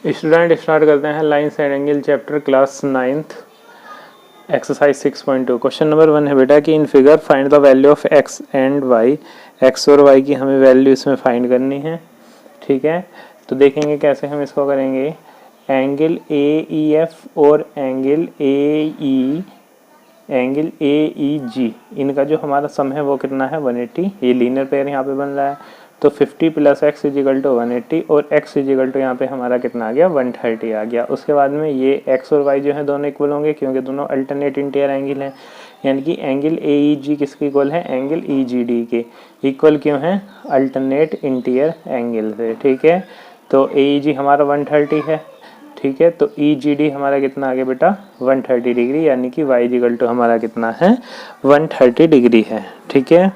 Student start करते हैं lines and angle chapter class 9th exercise 6.2। Question number 1 है बेटा कि in figure find the value of X and Y. X और Y की हमें वैल्यू इसमें फाइंड करनी है। ठीक है, तो देखेंगे कैसे हम इसको करेंगे। एंगल ए ई एफ और एंगल ए ई जी, इनका जो हमारा सम है वो कितना है 180। ये लीनियर पेयर यहाँ पे बन रहा है, तो 50 + x = 180 और x = यहाँ पे हमारा कितना आ गया 130 आ गया। उसके बाद में ये x और y जो है दोनों इक्वल होंगे क्योंकि दोनों अल्टरनेट इंटीरियर एंगल हैं, यानी कि एंगल ए ई जी किसके इक्वल है, एंगल ई जी डी के इक्वल। क्यों है, अल्टरनेट इंटीरियर एंगल से। ठीक है, तो ए ई जी हमारा 130 है। ठीक है, तो ई जी डी हमारा कितना आ गया बेटा 130 डिग्री, यानी कि y = हमारा कितना है 130 डिग्री है। ठीक है,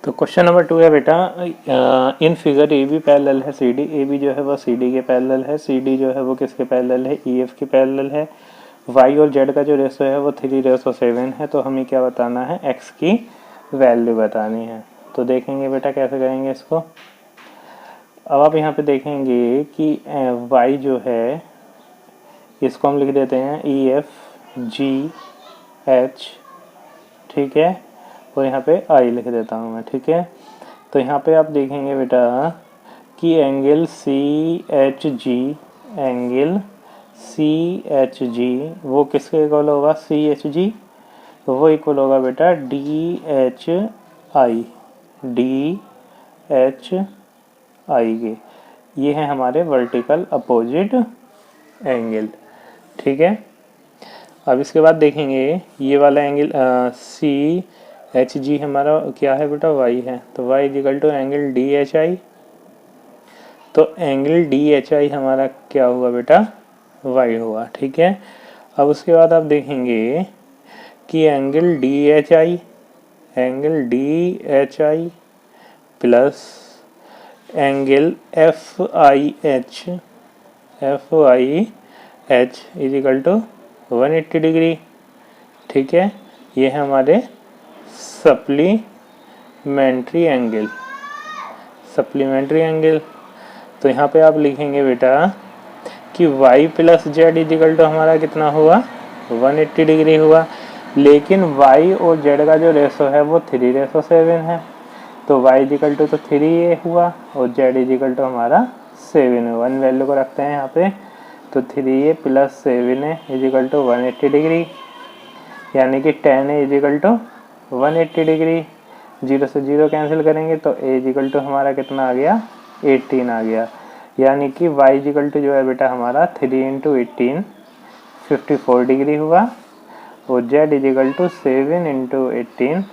तो क्वेश्चन नंबर 2 है बेटा in figure A B parallel है सी डी। ए बी जो है वो सी डी के पैरेलल है, सी डी जो है वो किसके पैरेलल है, ई एफ के पैरेलल है। वाई और जेड का जो रेशो है वो 3:7 है। तो हमें क्या बताना है, एक्स की वैल्यू बतानी है। तो देखेंगे बेटा कैसे करेंगे इसको। अब आप यहाँ पे देखेंगे कि वाई जो है इसको हम लिख देते हैं ई एफ जी एच। ठीक है, और यहाँ पे आई लिख देता हूँ मैं। ठीक है, तो यहाँ पे आप देखेंगे बेटा कि एंगल सी एच जी वो किसके इक्वल होगा, सी एच जी, तो वो इक्वल होगा बेटा डी एच आई के। ये है हमारे वर्टिकल अपोजिट एंगल। ठीक है, अब इसके बाद देखेंगे ये वाला एंगल सी एच जी हमारा क्या है बेटा, वाई है, तो Y = angle D H I. तो एंगल डी एच आई हमारा क्या हुआ बेटा, वाई हुआ। ठीक है, अब उसके बाद आप देखेंगे कि angle D H I plus angle F I H = 180 degree. ठीक है, ये है हमारे सप्लीमेंट्री एंगल। तो यहाँ पे आप लिखेंगे बेटा कि y + z = हमारा कितना हुआ 180 डिग्री हुआ, लेकिन y और z का जो रेशो है वो 3:7 है। तो y = तो 3 हुआ और z = हमारा 7 हुआ। इन वैल्यू को रखते हैं यहाँ पे, तो 3a + 7a = 180 डिग्री, यानी कि 10a = 180 डिग्री। 0 से 0 कैंसिल करेंगे तो a = हमारा कितना आ गया 18 आ गया, यानी कि y = जो है बेटा हमारा 3 × 18 54 डिग्री हुआ और z = 7 × 18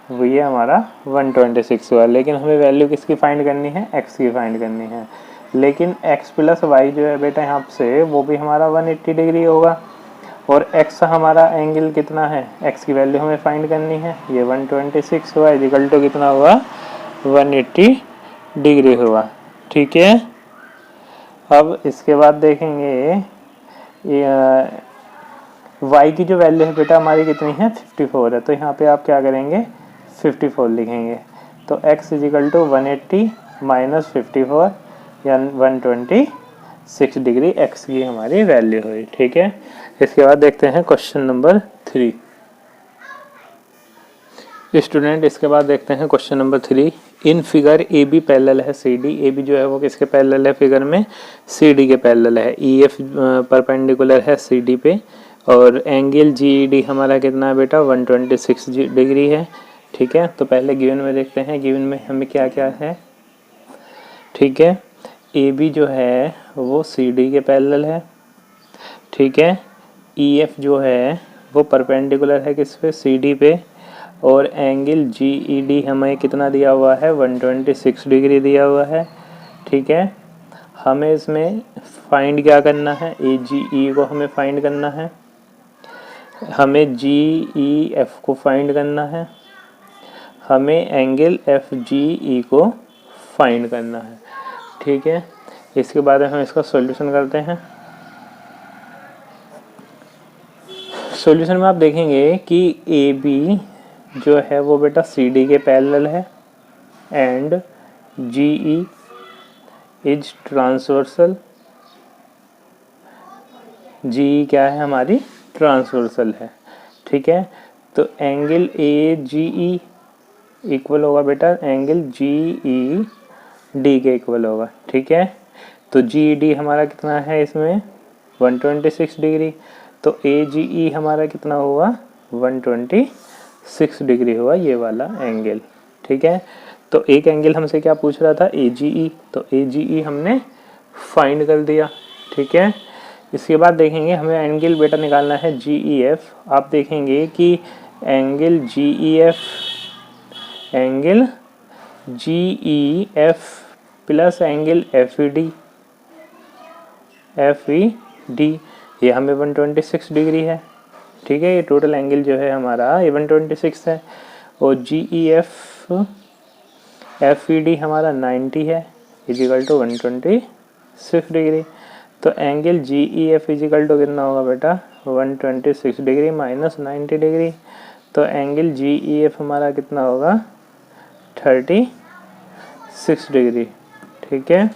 वो ये हमारा 126 हुआ। लेकिन हमें वैल्यू किसकी फाइंड करनी है, x की फाइंड करनी है। लेकिन x + y जो है बेटा यहाँ से वो भी हमारा 180 डिग्री होगा और x हमारा एंगल कितना है, x की वैल्यू हमें फाइंड करनी है। ये 126 हुआ = कितना हुआ 180 डिग्री हुआ। ठीक है, अब इसके बाद देखेंगे y की जो वैल्यू है बेटा हमारी कितनी है 54 है। तो यहाँ पे आप क्या करेंगे 54 लिखेंगे। तो x = 180 - 54 या 126 डिग्री x की हमारी वैल्यू हुई। ठीक है, इसके बाद देखते हैं क्वेश्चन नंबर 3। स्टूडेंट इसके बाद देखते हैं question number 3। In figure A B parallel है सी डी। ए बी जो है वो किसके पैरेलल है, फिगर में सी डी के पैरेलल है। ई एफ परपेंडिकुलर है सी डी पे और एंगल जी डी हमारा कितना है बेटा 126 डिग्री है। ठीक है, तो पहले गिवन में देखते हैं, गिवन में हमें क्या क्या है। ठीक है, ए बी जो है वो सी डी के पैरेलल है। ठीक है, ई एफ जो है वो परपेंडिकुलर है किस पे, सी डी पे, और एंगल जी ई डी हमें कितना दिया हुआ है 126 डिग्री दिया हुआ है। ठीक है, हमें इसमें फाइंड क्या करना है, ए जी ई को हमें फाइंड करना है, हमें जी ई एफ को फाइंड करना है, हमें एंगल एफ जी ई को फाइंड करना है। ठीक है, इसके बाद हम इसका सॉल्यूशन करते हैं। सॉल्यूशन में आप देखेंगे कि ए बी जो है वो बेटा सी डी के पैरेलल है and G E is transversal, G क्या है हमारी ट्रांसवर्सल है, ठीक है। तो angle A G E equal होगा बेटा एंगल जी ई डी के इक्वल होगा, ठीक है। तो जी डी हमारा कितना है इसमें 126 डिग्री, तो ए जी ई हमारा कितना हुआ 126 डिग्री हुआ ये वाला एंगल, ठीक है। तो एक एंगल हमसे क्या पूछ रहा था ए जी ई, तो ए जी ई हमने फाइंड कर दिया, ठीक है। इसके बाद देखेंगे हमें एंगल बेटा निकालना है जी ई एफ। आप देखेंगे कि angle G E F plus angle F E D ये हमें 126 डिग्री है, ठीक है। ये टोटल एंगल जो है हमारा ये 126 है, और जी ई एफ ई डी हमारा 90 है इजिकल टू 126 डिग्री। तो angle G E F is equal to कितना होगा बेटा 126 डिग्री माइनस 90 डिग्री। तो एंगल जी ई एफ हमारा कितना होगा 36 डिग्री, ठीक है।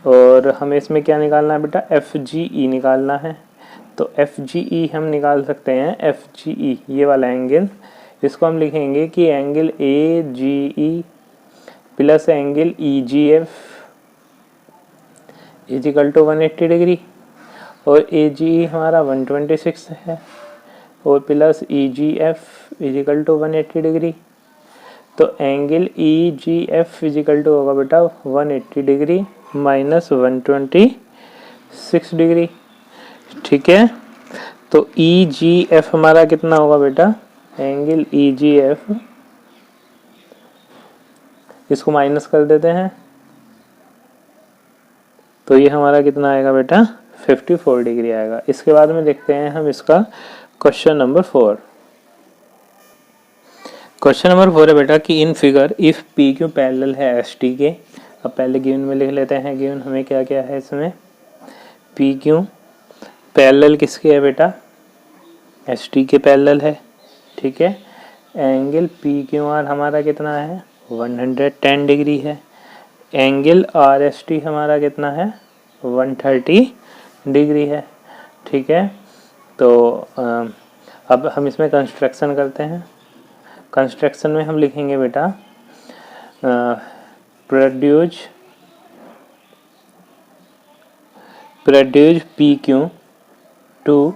और हमें इसमें क्या निकालना है बेटा एफ जी ई निकालना है। तो एफ जी ई हम निकाल सकते हैं, एफ जी ई ये वाला एंगल, इसको हम लिखेंगे कि angle A G E plus angle E G F is equal to 180 degree, और ए जी ई हमारा 126 है और plus E G F is equal to 180 degree. तो angle E G F is equal to होगा बेटा 180 डिग्री माइनस 126 डिग्री, ठीक है। तो ई जी एफ हमारा कितना होगा बेटा एंगल ई जी एफ, इसको माइनस कर देते हैं, तो ये हमारा कितना आएगा बेटा 54 डिग्री आएगा। इसके बाद में देखते हैं हम इसका क्वेश्चन नंबर 4। क्वेश्चन नंबर 4 है बेटा कि in figure if P Q parallel है एस टी के। अब पहले गिवन में लिख लेते हैं, गिवन हमें क्या क्या है इसमें, पी क्यू पैरेलल किसके है बेटा एस टी के पैरेलल है, ठीक है। एंगल पी क्यू आर हमारा कितना है 110 डिग्री है, एंगल आर एस टी हमारा कितना है 130 डिग्री है, ठीक है। तो अब हम इसमें कंस्ट्रक्शन करते हैं। कंस्ट्रक्शन में हम लिखेंगे बेटा produce P Q to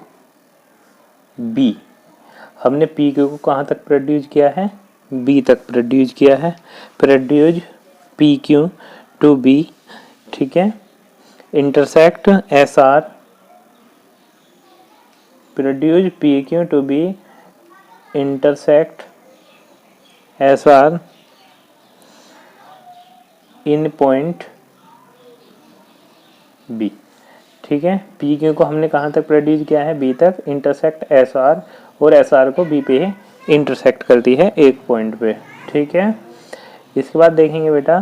B. हमने पी क्यू को कहाँ तक प्रोड्यूस किया है बी तक प्रोड्यूस किया है, produce P Q to B, ठीक है। Intersect S R, produce P Q to B intersect S R in point B, ठीक है। पी क्यू को हमने कहाँ तक प्रोड्यूस किया है बी तक, इंटरसेक्ट एस आर, और एस आर को बी पे इंटरसेक्ट करती है एक पॉइंट पे, ठीक है। इसके बाद देखेंगे बेटा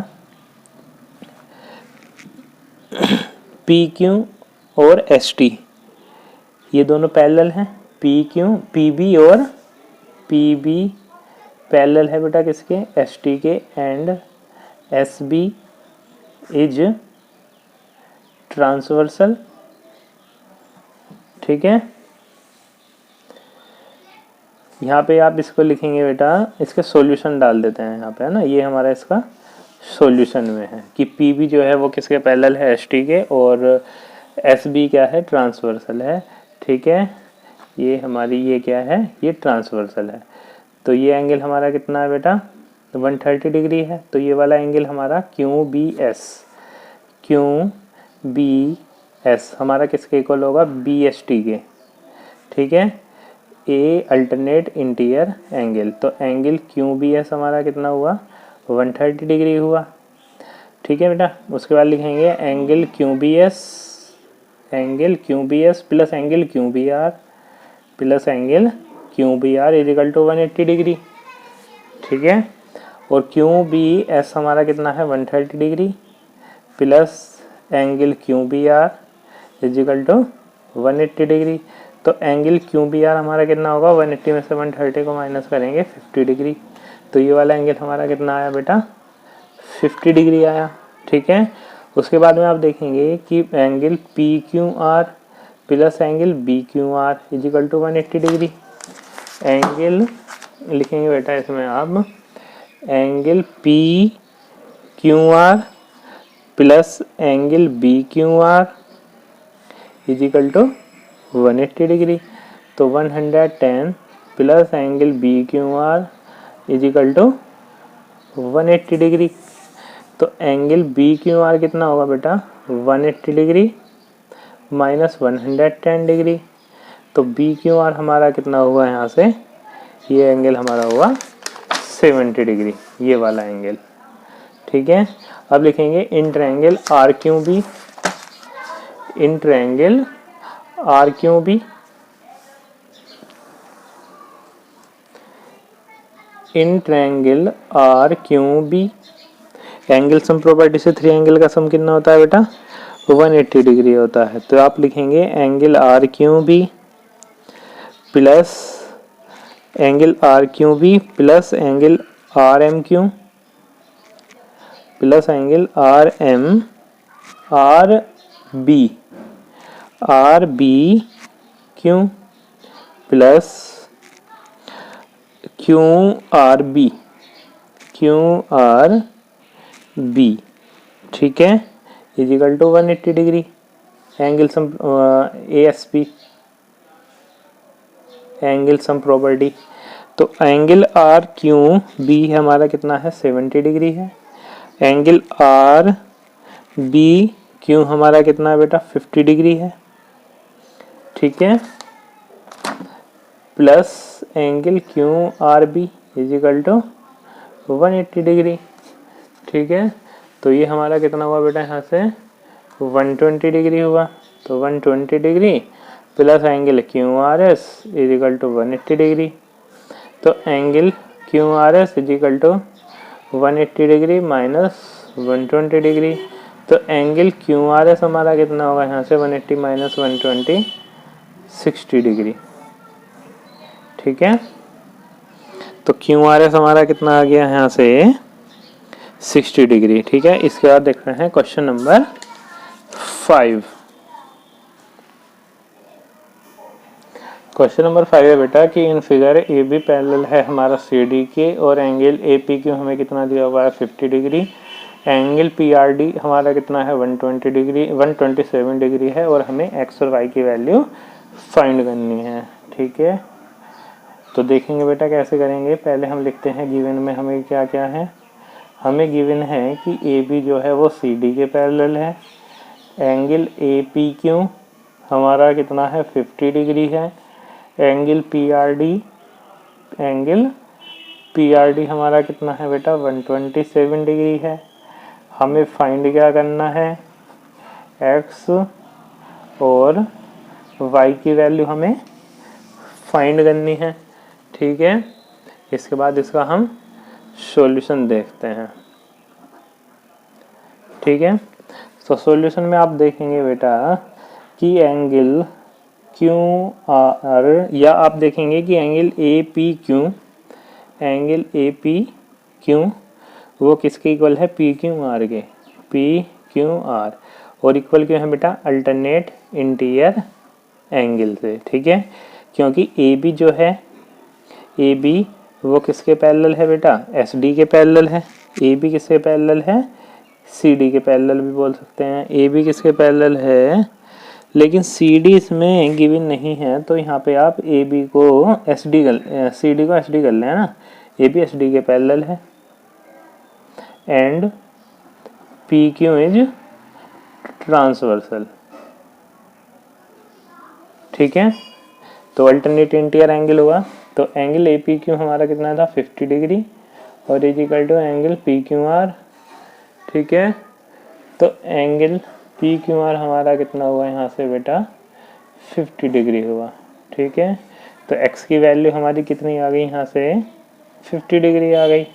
पी क्यू और एस टी ये दोनों पैरेलल हैं, पी क्यू पी बी और पी बी पैरेलल है बेटा किसके एस टी के, and S B is transversal, ठीक है। यहाँ पे आप इसको लिखेंगे बेटा, इसके सॉल्यूशन डाल देते हैं यहाँ पे, है ना। ये हमारा इसका सॉल्यूशन में है कि पी बी जो है वो किसके पैरेलल है एस टी के, और एस बी क्या है ट्रांसवर्सल है, ठीक है। ये हमारी ये क्या है ये ट्रांसवर्सल है। तो ये एंगल हमारा कितना है बेटा 130 डिग्री है। तो ये वाला एंगल हमारा क्यू बी एस हमारा किसके इक्वल होगा बी एस टी के, ठीक है। ए अल्टरनेट इंटीरियर एंगल, तो एंगल क्यू बी एस हमारा कितना हुआ 130 डिग्री हुआ, ठीक है बेटा। उसके बाद लिखेंगे angle Q B S plus angle Q B R equal to 180 degree, ठीक है। और क्यू बी एस हमारा कितना है 130 degree plus angle Q B R equal to 180 degree. तो एंगल क्यू बी आर हमारा कितना होगा 180 में से 130 को माइनस करेंगे 50 डिग्री। तो ये वाला एंगल हमारा कितना आया बेटा 50 डिग्री आया, ठीक है। उसके बाद में आप देखेंगे कि angle P Q R plus angle B Q R equal to 180 degree. Angle लिखेंगे बेटा इसमें आप angle P Q R plus angle B Q R equal to 180 degree. तो 110 plus angle B Q R equal to 180 degree. तो angle B Q R कितना होगा बेटा 180 degree minus 110 degree. तो बी क्यू आर हमारा कितना हुआ यहाँ से, ये एंगल हमारा हुआ 70 डिग्री, ये वाला एंगल। ठीक है, अब लिखेंगे in triangle R Q B, in triangle R Q B, in triangle R Q B angle sum property से 3 एंगल का सम कितना होता है बेटा 180 डिग्री होता है। तो आप लिखेंगे angle R Q B plus angle R Q B plus angle R M Q plus angle R M R B Q plus Q R B. ठीक है, equal to 180 degree angle sum ASP angle sum property. तो angle R Q B हमारा कितना है 70 degree है। Angle are B Q हमारा कितना है बेटा 50 डिग्री है। ठीक है, plus angle Q R B equal to 180 degree. ठीक है, तो ये हमारा कितना हुआ बेटा यहाँ से 120 डिग्री हुआ। तो 120 degree plus angle Q R S is equal to 180 degree. तो angle Q R S is equal to 180 degree minus 120 degree. तो एंगल क्यू आर एस हमारा कितना होगा यहाँ से 180 माइनस 120 60 डिग्री। ठीक है, तो क्यू आर एस हमारा कितना आ गया यहाँ से 60 डिग्री। ठीक है, इसके बाद देख रहे हैं क्वेश्चन नंबर 5। क्वेश्चन नंबर 5 है बेटा कि in figure A B parallel है हमारा सी डी के और एंगल ए पी क्यू हमें कितना दिया हुआ है 50 degree. Angle P R D हमारा कितना है 120 डिग्री 127 डिग्री है और हमें एक्स और वाई की वैल्यू फाइंड करनी है। ठीक है, तो देखेंगे बेटा कैसे करेंगे। पहले हम लिखते हैं गिवन में हमें क्या क्या है। हमें गिवन है कि ए बी जो है वो सी डी के पैरेलल है। एंगल ए पी क्यू हमारा कितना है 50 डिग्री है। एंगल पी आर डी हमारा कितना है बेटा 127 डिग्री है। हमें फाइंड क्या करना है एक्स और वाई की वैल्यू हमें फाइंड करनी है। ठीक है, इसके बाद इसका हम सॉल्यूशन देखते हैं। ठीक है, तो सॉल्यूशन में आप देखेंगे बेटा कि एंगल क्यू आर या आप देखेंगे कि एंगल ए पी क्यू वो किसके इक्वल है पी क्यू आर के, पी क्यू आर और इक्वल क्यों है बेटा अल्टरनेट इंटीरियर एंगल से। ठीक है, क्योंकि ए बी जो है ए बी वो किसके पैरेलल है बेटा एस डी के पैरेलल है। ए बी किसके पैरेलल है सी डी के पैरेलल भी बोल सकते हैं। ए बी किसके पैरेलल है, लेकिन सी डी इसमें गिवन नहीं है तो यहाँ पे आप ए बी को एस डी कर सी डी को एस डी कर लें ना। ए बी एस डी के पैरेलल है and P Q is transversal. ठीक है, तो अल्टरनेट इंटीरियर एंगल हुआ। तो एंगल ए पी क्यू हमारा कितना था 50 डिग्री और is equal to angle P Q R. ठीक है, तो एंगल पी क्यू आर हमारा कितना हुआ यहाँ से बेटा 50 डिग्री हुआ। ठीक है, तो एक्स की वैल्यू हमारी कितनी आ गई यहाँ से 50 डिग्री आ गई।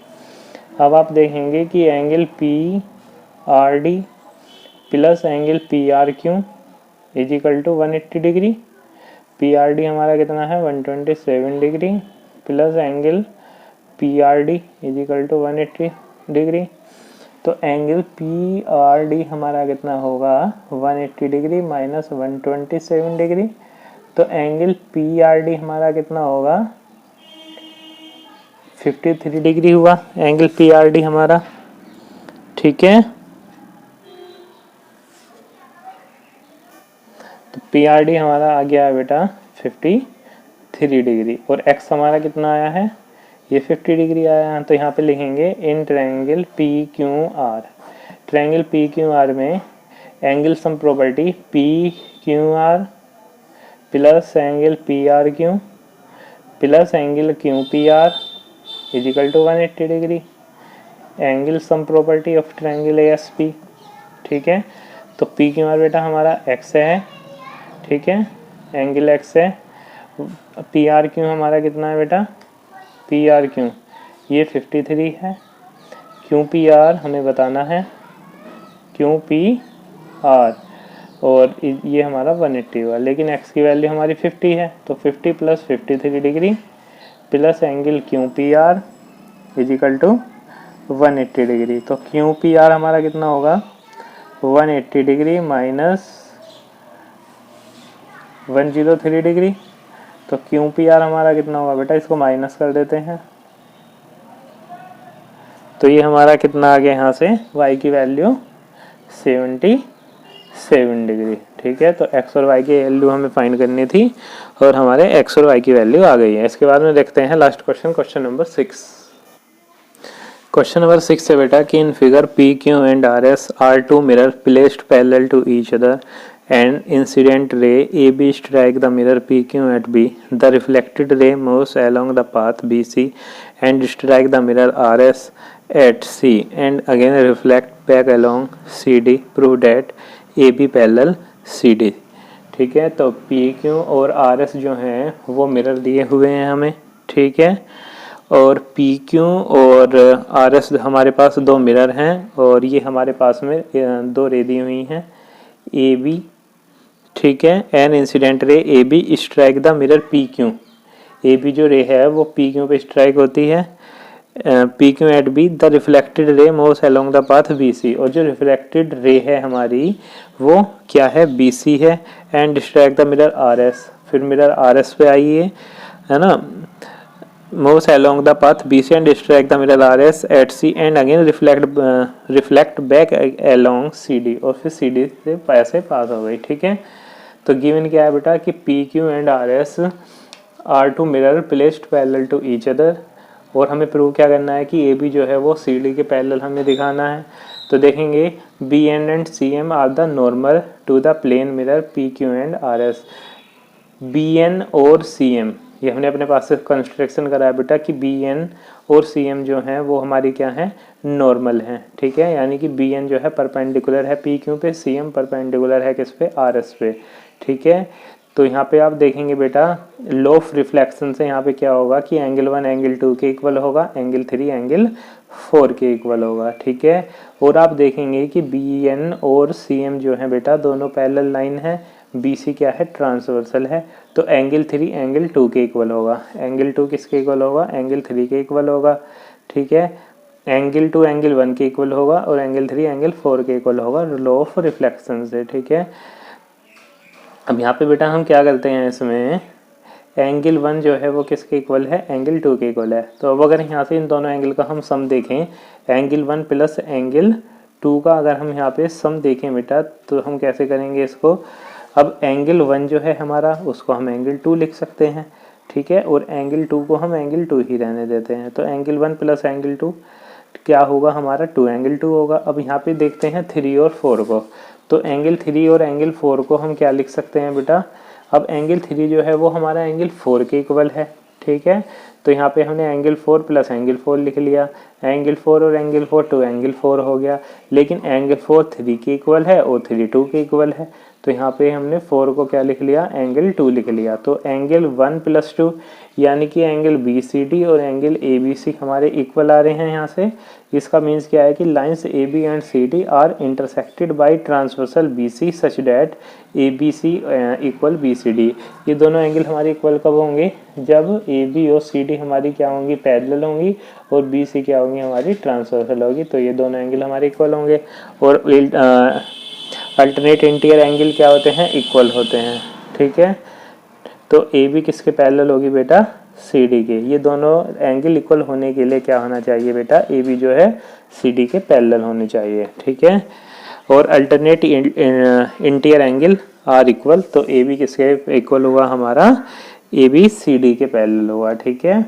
अब आप देखेंगे कि angle P R D plus angle P R Q is equal to 180 degree. P R D हमारा कितना है 127 degree plus angle P R D is equal to 180 degree. तो एंगल पी आर डी हमारा कितना होगा 180 डिग्री माइनस 127 डिग्री। तो angle P R D हमारा कितना होगा 53 डिग्री हुआ एंगल पी आर डी हमारा। ठीक है, तो पी आर डी हमारा आ गया है बेटा 53 डिग्री और एक्स हमारा कितना आया है ये 50 डिग्री आया है। तो यहाँ पे लिखेंगे in triangle P Q R, triangle P Q R में angle sum property P Q R plus angle P R Q plus angle Q P R is equal to 180 degree, angle sum property of triangle A S P. ठीक है, तो P Q are बेटा हमारा x है। ठीक है, angle x है। P R Q हमारा कितना है बेटा पी आर क्यू ये 53 है। क्यू पी आर हमें बताना है क्यू पी आर और ये हमारा 180 हुआ, लेकिन x की वैल्यू हमारी 50 है। तो 50 प्लस 53 degree plus angle Q P R is equal to 180 degree. तो क्यू पी आर हमारा कितना होगा 180 डिग्री माइनस 103 डिग्री। तो क्यू पी आर हमारा कितना होगा बेटा, इसको माइनस कर देते हैं। तो ये हमारा कितना आ गया यहाँ से y की वैल्यू 77 डिग्री। ठीक है, तो x और y की वैल्यू हमें फाइंड करनी थी और हमारे x और y की वैल्यू आ गई है। इसके बाद में देखते हैं last question, question number 6। Question number 6 है बेटा कि in figure P Q and R S are two mirror placed parallel to each other and incident ray AB strike the mirror PQ at B. The reflected ray moves along the path BC and strike the mirror RS at C and again reflect back along CD. Prove that AB parallel CD. ठीक है, तो PQ और RS जो हैं वो mirror दिए हुए हैं हमें। ठीक है, और PQ और RS हमारे पास दो मिरर हैं और ये हमारे पास में दो रे दी हुई हैं AB। ठीक है, an incident ray A B strike the mirror P Q. A B जो रे है वो पी क्यू पे स्ट्राइक होती है P Q at B. The reflected ray moves along the path B C, और जो रिफ्लेक्टेड रे है हमारी वो क्या है बी सी है। And strike the mirror R S, फिर मिरर आर एस पे आई है ना। moves along the path BC and strike the mirror RS at C and again reflect back along CD, और फिर CD से पैसे पास हो गई। ठीक है, तो गिवन क्या है बेटा कि PQ and RS are two mirror placed parallel to each other, और हमें प्रूव क्या करना है कि AB जो है वो CD के पैरेलल हमें दिखाना है। तो देखेंगे BN and CM are the normal to the plane mirror PQ and RS। BN और CM ये हमने अपने पास से कंस्ट्रक्शन कराया बेटा कि BN और CM जो हैं वो हमारी क्या है नॉर्मल हैं। ठीक है, यानी कि BN जो है परपेंडिकुलर है PQ पे, CM परपेंडिकुलर है किस पे RS पे। ठीक है, तो यहाँ पे आप देखेंगे बेटा लॉ ऑफ रिफ्लेक्शन से यहाँ पे क्या होगा कि एंगल 1 एंगल 2 के इक्वल होगा, एंगल 3 एंगल 4 के इक्वल होगा। ठीक है, और आप देखेंगे कि BN और CM जो है बेटा दोनों पैरेलल लाइन है, BC क्या है ट्रांसवर्सल है। तो एंगल 3 एंगल 2 के इक्वल होगा, एंगल 2 किसके इक्वल होगा एंगल 3 के इक्वल होगा। ठीक है, एंगल 2 एंगल 1 के इक्वल होगा और एंगल 3 एंगल 4 के इक्वल होगा लॉ ऑफ रिफ्लेक्शन से। ठीक है, अब यहाँ पे बेटा हम क्या करते हैं इसमें एंगल 1 जो है वो किसके इक्वल है एंगल 2 के इक्वल है। तो अब अगर यहाँ से इन दोनों एंगल का हम सम देखें एंगल 1 प्लस एंगल 2 का अगर हम यहाँ पे सम देखें बेटा तो हम कैसे करेंगे इसको। अब एंगल 1 जो है हमारा उसको हम एंगल 2 लिख सकते हैं। ठीक है, और एंगल 2 को हम एंगल 2 ही रहने देते हैं। तो एंगल 1 प्लस एंगल 2 क्या होगा हमारा 2 एंगल 2 होगा। अब यहाँ पे देखते हैं 3 और 4 को, तो एंगल 3 और एंगल 4 को हम क्या लिख सकते हैं बेटा। अब एंगल 3 जो है वो हमारा एंगल 4 के इक्वल है। ठीक है, तो यहाँ पे हमने एंगल 4 प्लस एंगल 4 लिख लिया, एंगल 4 और एंगल 4 2 एंगल 4 हो गया। लेकिन एंगल 4 3 के इक्वल है और 3 2 के इक्वल है। तो यहाँ पे हमने 4 को क्या लिख लिया, एंगल 2 लिख लिया। तो एंगल 1 + 2 यानी कि एंगल BCD और एंगल ABC हमारे इक्वल आ रहे हैं यहाँ से। इसका मीन्स क्या है कि lines AB and CD are intersected by transversal BC such that ABC equal BCD। ये दोनों एंगल हमारे इक्वल कब होंगे, जब AB और CD हमारी क्या होंगी, पैरेलल होंगी, और BC क्या होंगी, हमारी ट्रांसवर्सल होगी। तो ये दोनों एंगल हमारे इक्वल होंगे। और अल्टरनेट इंटीरियर एंगल क्या होते हैं, इक्वल होते हैं। ठीक है, तो AB किसके पैरेलल होगी बेटा, CD के। ये दोनों एंगल इक्वल होने के लिए क्या होना चाहिए बेटा, AB जो है CD के पैरेलल होने चाहिए। ठीक है, और alternate interior angle are equal, तो AB किसके इक्वल हुआ, हमारा AB CD के पैरेलल हुआ। ठीक है।